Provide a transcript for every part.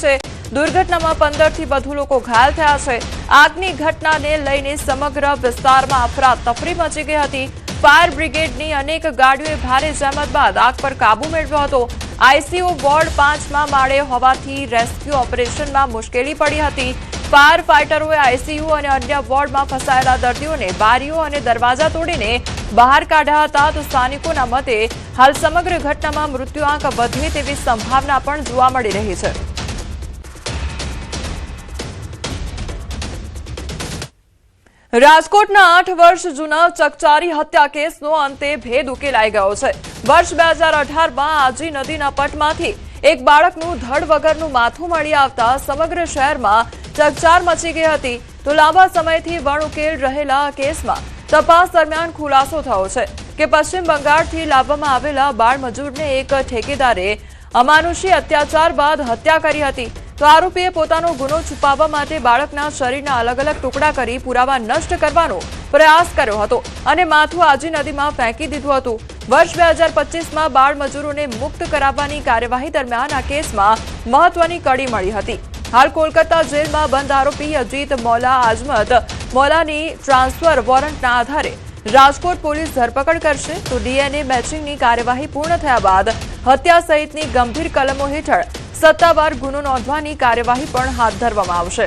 છે। દુર્ઘટનામાં 15 થી વધુ લોકો ઘાયલ થયા છે। આગની ઘટનાને લઈને સમગ્ર વિસ્તારમાં અફરાતફરી મચી ગઈ હતી। ફાયર બ્રિગેડની અનેક ગાડીઓએ ભારે જહેમત બાદ આગ પર કાબુ મેળવ્યો હતો। આઈસીયુ વોર્ડ 5મા માળે હોવાથી રેસ્ક્યુ ઓપરેશનમાં મુશ્કેલી પડી હતી। ફાયર ફાઇટરોએ આઈસીયુ અને અન્ય વોર્ડમાં ફસાયેલા દર્દીઓને બારીઓ અને દરવાજા તોડીને બહાર કાઢ્યા હતા। તો સ્થાનિકોના મતે હાલ સમગ્ર ઘટનામાં મૃત્યુઆંક વધે તેવી સંભાવના પણ જોવા મળી રહી છે। રાજકોટના 8 વર્ષ જૂના ચકચારી હત્યા કેસનો અંતે ભેદ ઉકેલાઈ ગયો છે। વર્ષ 2018માં આજી નદીના પટમાંથી એક બાળકનું ધડ વગરનું માથું મળી આવતા સમગ્ર શહેરમાં ચકચાર મચી ગઈ હતી। તો લાંબા સમયથી વણઉકેલ રહેલા કેસમાં તપાસ દરમિયાન ખુલાસો થયો છે કે પશ્ચિમ બંગાળથી લાવવામાં આવેલા બાળમજૂરને એક ઠેકેદારે અમાનુષી અત્યાચાર બાદ હત્યા કરી હતી। તો આરોપીએ પોતાનો ગુનો છુપાવવા માટે બાળકના શરીરના અલગ અલગ ટુકડા કરી પુરાવા નષ્ટ કરવાનો પ્રયાસ કર્યો હતો અને માથું આજી નદીમાં ફેંકી દીધું હતું। વર્ષ 2025માં બાળમજૂરોને મુક્ત કરાવવાની કાર્યવાહી દરમિયાન આ કેસમાં મહત્વની કડી મળી હતી। હાલ કોલકાતા જેલમાં બંધ આરોપી અજીત મૌલા આઝમત મૌલાની ટ્રાન્સફર વોરંટના આધારે રાજકોટ પોલીસ ધરપકડ કરશે। તો ડીએનએ મેચિંગની કાર્યવાહી પૂર્ણ થયા બાદ હત્યા સહિતની ગંભીર કલમો હેઠળ સત્તાવાર ગુનો નોંધવાની કાર્યવાહી પણ હાથ ધરવામાં આવશે।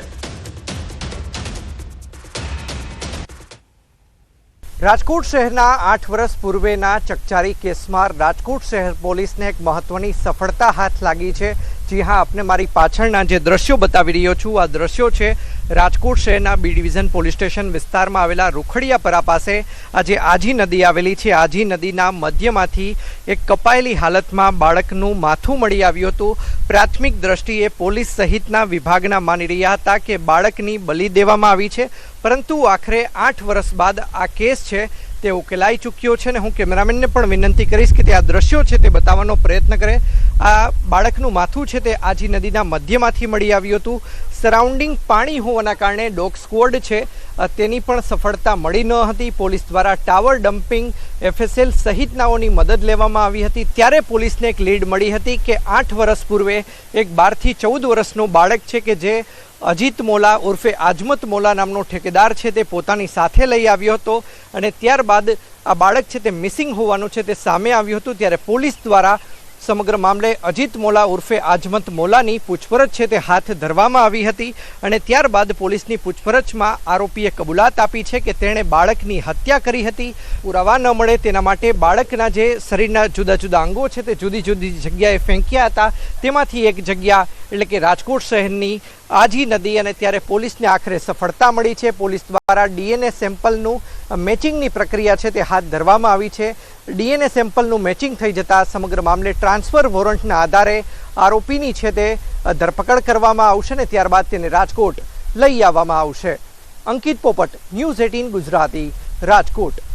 રાજકોટ શહેરના 8 વર્ષ પૂર્વેના ચકચારી કેસમાં રાજકોટ શહેર પોલીસને એક મહત્વની સફળતા હાથ લાગી છે। જી હા, આપને મારી પાછળના જે દ્રશ્યો બતાવી રહ્યો છું આ દ્રશ્યો છે રાજકોટ શહેરના બી ડિવિઝન પોલીસ સ્ટેશન વિસ્તારમાં આવેલા રૂખડિયાપરા પાસે આ જે આજી નદી આવેલી છે આજી નદીના મધ્યમાંથી એક કપાયેલી હાલતમાં બાળકનું માથું મળી આવ્યું હતું। પ્રાથમિક દ્રષ્ટિએ પોલીસ સહિતના વિભાગના માની રહ્યા હતા કે બાળકની બલી દેવામાં આવી છે, પરંતુ આખરે 8 વર્ષ બાદ આ કેસ છે તે ઉકેલાઈ ચૂક્યો છે અને હું કેમેરામેનને પણ વિનંતી કરીશ કે તે આ દ્રશ્યો છે તે બતાવવાનો પ્રયત્ન કરે। આ બાળકનું માથું છે તે આજી નદીના મધ્યમાંથી મળી આવ્યું હતું। સરાઉન્ડિંગ પાણી હોવાના કારણે ડોગ સ્ક્વોડ છે તેની પણ સફળતા મળી ન હતી। પોલીસ દ્વારા ટાવર ડમ્પિંગ એફએસએલ સહિતનાઓની મદદ લેવામાં આવી હતી। ત્યારે પોલીસને એક લીડ મળી હતી કે 8 વર્ષ પૂર્વે એક 12 થી 14 વર્ષનું બાળક છે કે જે અજીત મૌલા ઉર્ફે આઝમત મૌલા નામનો ઠેકેદાર છે તે પોતાની સાથે લઈ આવ્યો હતો અને ત્યારબાદ આ બાળક છે તે મિસિંગ હોવાનું છે તે સામે આવ્યું હતું। ત્યારે પોલીસ દ્વારા સમગ્ર મામલે અજીત મૌલા ઉર્ફે આઝમત મૌલાની પૂછપરછ છે તે હાથ ધરવામાં આવી હતી અને ત્યારબાદ પોલીસની પૂછપરછમાં આરોપીએ કબૂલાત આપી છે કે તેણે બાળકની હત્યા કરી હતી। પુરાવા ન મળે તેના માટે બાળકના જે શરીરના જુદા જુદા અંગો છે તે જુદી જુદી જગ્યાએ ફેંક્યા હતા, તેમાંથી એક જગ્યા એટલે કે રાજકોટ શહેરની આજી નદી અને ત્યારે પોલીસને આખરે સફળતા મળી છે। પોલીસ દ્વારા ડીએનએ સેમ્પલનું મેચિંગની પ્રક્રિયા છે તે હાથ ધરવામાં આવી છે। ડીએનએ સેમ્પલનું મેચિંગ થઈ જતાં સમગ્ર મામલે ટ્રાન્સફર વોરંટના આધારે આરોપીની છે તે ધરપકડ કરવામાં આવશે અને ત્યારબાદ તેને રાજકોટ લઈ આવવામાં આવશે। અંકિત પોપટ, ન્યૂઝ 18 ગુજરાતી, રાજકોટ।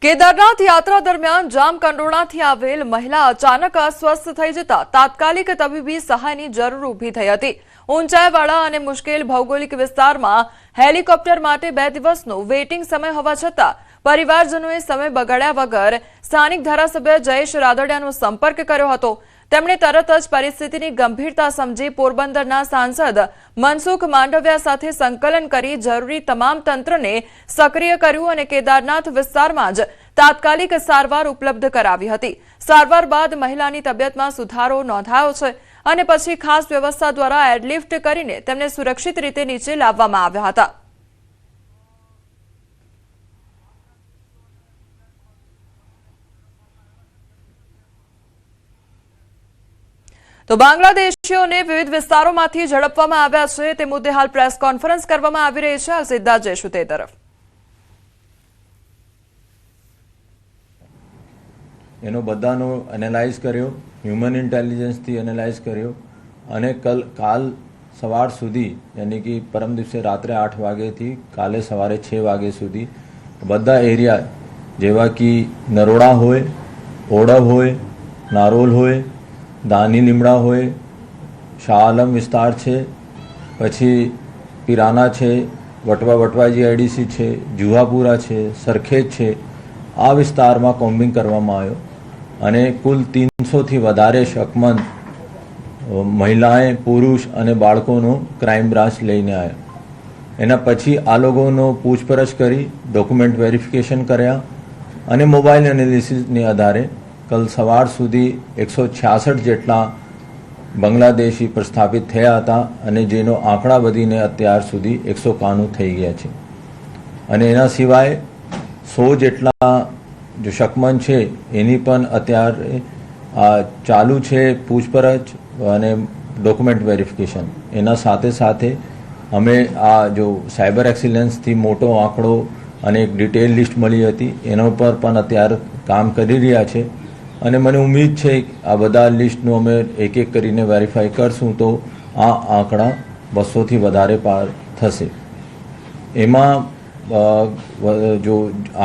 કેદારનાથ યાત્રા દરમિયાન જામકંડોરણાથી આવેલ મહિલા અચાનક અસ્વસ્થ થઈ જતા તાત્કાલિક તબીબી સહાયની જરૂર ઊભી થઈ હતી। ઊંચાઈવાળા અને મુશ્કેલ ભૌગોલિક વિસ્તારમાં હેલિકોપ્ટર માટે 2 દિવસનો વેઇટિંગ સમય હોવા છતાં પરિવારજનોએ સમય બગાડ્યા વગર સ્થાનિક ધારાસભ્ય જયેશ રાદડિયાનો સંપર્ક કર્યો હતો। તેમણે તરત જ પરિસ્થિતિની ગંભીરતા સમજી પોરબંદરના સાંસદ મનસુખ માંડવિયા સાથે સંકલન કરી જરૂરી તમામ તંત્રને સક્રિય કર્યું અને કેદારનાથ વિસ્તારમાં જ તાત્કાલિક સારવાર ઉપલબ્ધ કરાવી હતી। સારવાર બાદ મહિલાની તબિયતમાં સુધારો નોંધાયો છે અને પછી ખાસ વ્યવસ્થા દ્વારા એરલિફ્ટ કરીને તેમને સુરક્ષિત રીતે નીચે લાવવામાં આવ્યા હતા। તો બાંગ્લાદેશીઓને વિવિધ વિસ્તારોમાંથી ઝડપવામાં આવ્યા છે તે મુદ્દે હાલ પ્રેસ કોન્ફરન્સ કરવામાં આવી રહી છે। સીધા જઈશું તે તરફ। એનો બધાનો એનાલાઇઝ કર્યો, હ્યુમન ઇન્ટેલિજન્સથી એનાલાઇઝ કર્યો અને કાલ સવાર સુધી યાની કે પરમ દિવસે રાત્રે 8 વાગ્યાથી કાલે સવારે 6 વાગ્યા સુધી બધા એરિયા જેવા કે નરોડા હોય, ઓડવ હોય, નારોલ હોય, દાની લીમડા હોય, શાહ આલમ વિસ્તાર છે, પછી પિરાના છે, વટવાજી આઈડીસી છે, જુહાપુરા છે, સરખેજ છે, આ વિસ્તારમાં કોમ્બિંગ કરવામાં આવ્યો અને કુલ 300થી વધારે શકમંદ મહિલાએ પુરુષ અને બાળકોનો ક્રાઇમ બ્રાન્ચ લઈને આવ્યા. એના પછી આ લોકોનો પૂછપરછ કરી ડોક્યુમેન્ટ વેરિફિકેશન કર્યા અને મોબાઈલ એનાલિસિસની આધારે કલ સવાર સુધી 166 જેટલા બાંગ્લાદેશી પ્રસ્થાપિત થયા હતા અને જેનો આંકડા વધીને અત્યાર સુધી 191 થઈ ગયા છે. અને એના સિવાય 100 જેટલા જો શકમન છે એની પણ અત્યારે ચાલુ છે પૂછપરછ અને ડોક્યુમેન્ટ વેરિફિકેશન. એના સાથે સાથે અમે આ જો સાયબર એક્સિલન્સથી મોટો આંકડો અને એક ડિટેલ લિસ્ટ મળી હતી એના ઉપર પણ અત્યારે કામ કરી રહ્યા છે અને મને ઉમ્મીદ છે કે આ બધા લિસ્ટનું અમે એક એક કરીને વેરીફાઈ કરશું તો આ આંકડા 200થી વધારે પાર થશે. એમાં જો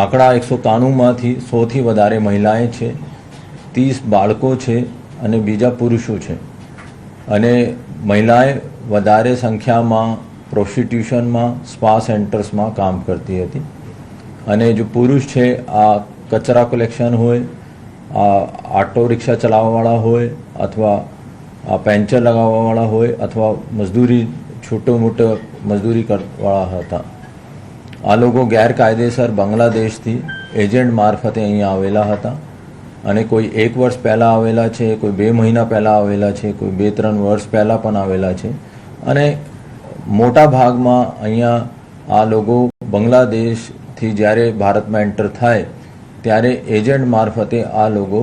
આંકડા 193માંથી 100થી વધારે મહિલાએ છે, 30 બાળકો છે અને બીજા પુરુષો છે. અને મહિલાએ વધારે સંખ્યામાં પ્રોસ્ટિટ્યુશનમાં સ્પા સેન્ટર્સમાં કામ કરતી હતી અને જો પુરુષ છે આ કચરા કલેક્શન હોય, ઓટો રિક્ષા ચલાવવાવાળા હોય અથવા પેન્ચર લગાવવાવાળા હોય અથવા મજદૂરી છોટો મોટો મજદૂરી કરવાવાળા હતા. આ લોકો ગેરકાયદેસર બાંગ્લાદેશથી એજન્ટ મારફતે અહીંયા આવેલા હતા અને કોઈ 1 વર્ષ પહેલાં આવેલા છે, કોઈ 2 મહિના પહેલાં આવેલા છે, કોઈ 2-3 વર્ષ પહેલાં પણ આવેલા છે. અને મોટા ભાગમાં અહીંયા આ લોકો બાંગ્લાદેશથી જ્યારે ભારતમાં એન્ટર થાય ત્યારે એજન્ટ મારફતે આ લોકો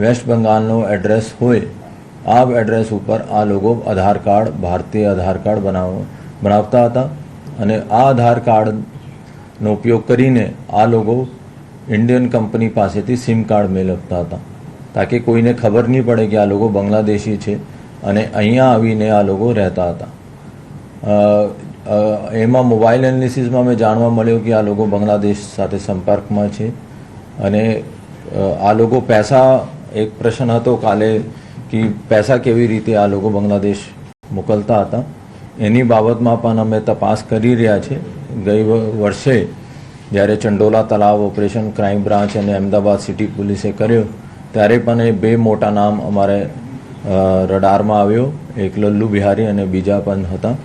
વેસ્ટ બંગાળનો એડ્રેસ હોય આ એડ્રેસ ઉપર આ લોકો આધાર કાર્ડ, ભારતીય આધાર કાર્ડ બનાવતા હતા અને આ આધાર કાર્ડનો ઉપયોગ કરીને આ લોકો ઇન્ડિયન કંપની પાસેથી સિમ કાર્ડ મેળવતા હતા તાકે કોઈને ખબર નહીં પડે કે આ લોકો બાંગ્લાદેશી છે અને અહીંયા આવીને આ લોકો રહેતા હતા. એમાં મોબાઈલ એનાલિસિસમાં મેં જાણવા મળ્યું કે આ લોકો બાંગ્લાદેશ સાથે સંપર્કમાં છે અને આ લોકો પૈસા, એક પ્રશ્ન હતો કાલે કે પૈસા કેવી રીતે આ લોકો બાંગ્લાદેશ મોકલતા હતા એની બાબતમાં પણ અમે તપાસ કરી રહ્યા છે. ગઈ વર્ષે જ્યારે ચંડોલા તલાવ ઓપરેશન ક્રાઇમ બ્રાન્ચ અને અમદાવાદ સિટી પોલીસે કર્યો ત્યારે પણ એ 2 મોટા નામ અમારે રડારમાં આવ્યો. એક લલ્લુ બિહારી અને બીજા પણ હતા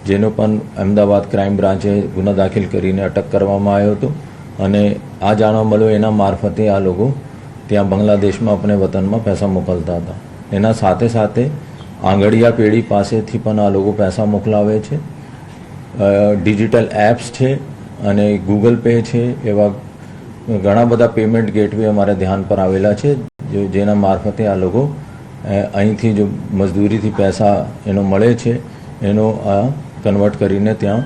જેનો પણ અમદાવાદ ક્રાઇમ બ્રાન્ચે ગુનો દાખલ કરીને અટક કરવામાં આવ્યો હતો અને આ જાણવા મળ્યું એના મારફતે આ લોકો ત્યાં બાંગ્લાદેશમાં આપણે વતનમાં પૈસા મોકલતા હતા. એના સાથે સાથે આંગળીયા પેઢી પાસેથી પણ આ લોકો પૈસા મોકલાવે છે. ડિજિટલ એપ્સ છે અને ગૂગલ પે છે, એવા ઘણા બધા પેમેન્ટ ગેટવે અમારા ધ્યાન પર આવેલા છે જેના મારફતે આ લોકો અહીંથી જો મજદૂરીથી પૈસા એનો મળે છે એનો આ કન્વર્ટ કરીને ત્યાં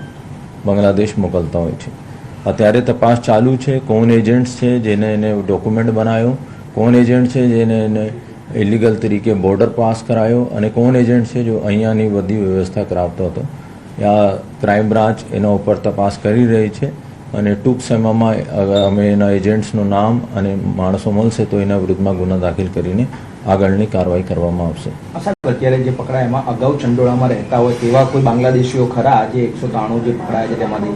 બાંગ્લાદેશ મોકલતા હોય છે. અત્યારે તપાસ ચાલુ છે કોણ એજન્ટ્સ છે જેને એને ડોક્યુમેન્ટ બનાવ્યો, કોણ એજન્ટ છે જેને એને ઇલીગલ તરીકે બોર્ડર પાસ કરાયો અને કોણ એજન્ટ છે જો અહીંયાની બધી વ્યવસ્થા કરાવતો હતો. આ ક્રાઇમ બ્રાન્ચ એના ઉપર તપાસ કરી રહી છે અને ટૂંક સમયમાં અમે એના એજન્ટ્સનું નામ અને માણસો મળશે તો એના વિરુદ્ધમાં ગુનો દાખલ કરીને આગળની કાર્યવાહી કરવામાં આવશે. સાહેબ, અત્યારે જે પકડાય એમાં અગાઉ ચંડોળામાં રહેતા હોય તેવા કોઈ બાંગ્લાદેશીઓ ખરા? આજે 193 જે પકડાયા છે તેમાંથી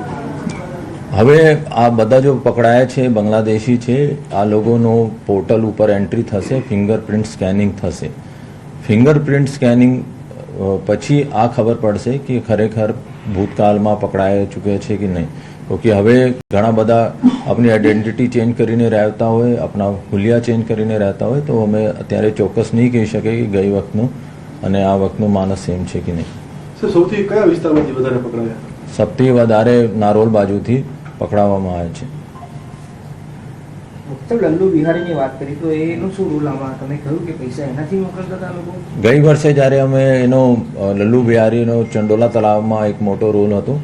હવે આ બધા જો પકડાયા છે બાંગ્લાદેશી છે, આ લોકોનો પોર્ટલ ઉપર એન્ટ્રી થશે, ફિંગરપ્રિન્ટ સ્કેનિંગ થશે. ફિંગરપ્રિન્ટ સ્કેનિંગ પછી આ ખબર પડશે કે ખરેખર ભૂતકાળમાં પકડાઈ ચૂક્યા છે કે નહીં. કે હવે ઘણા બધા આપણી આઈડેન્ટિટી ચેન્જ કરીને રહેતા હોય, આપણા હુલિયા ચેન્જ કરીને રહેતા હોય તો અમે અત્યારે ચોક્કસ નહીં કહી શકીએ કે ગઈ વખતનું અને આ વખતનું માનસ સેમ છે કે નહીં. સૌથી કયા વિસ્તારમાંથી વધારે પકડાયા? સૌથી વધારે નારોલ બાજુથી પકડાવવામાં આવે છે. લલ્લુ બિહારીની વાત કરી તો એનું શું રૂલ આમાં? તમે કહ્યું કે પૈસા એનાથી મોકલતા હતા લોકો. ગઈ વર્ષે જ્યારે અમે એનો લલ્લુ બિહારીનો ચંડોલા તળાવમાં એક મોટો રોલ હતો,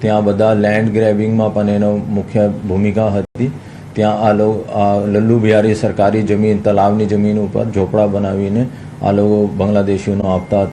ત્યાં બધા લેન્ડ ગ્રેબિંગમાં પણ એનો મુખ્ય ભૂમિકા હતી. ત્યાં આ લલ્લુ બિહારી સરકારી જમીન, તળાવની જમીન ઉપર ઝોપડા બનાવીને આ લોકો બાંગ્લાદેશીઓને આપતા હતા.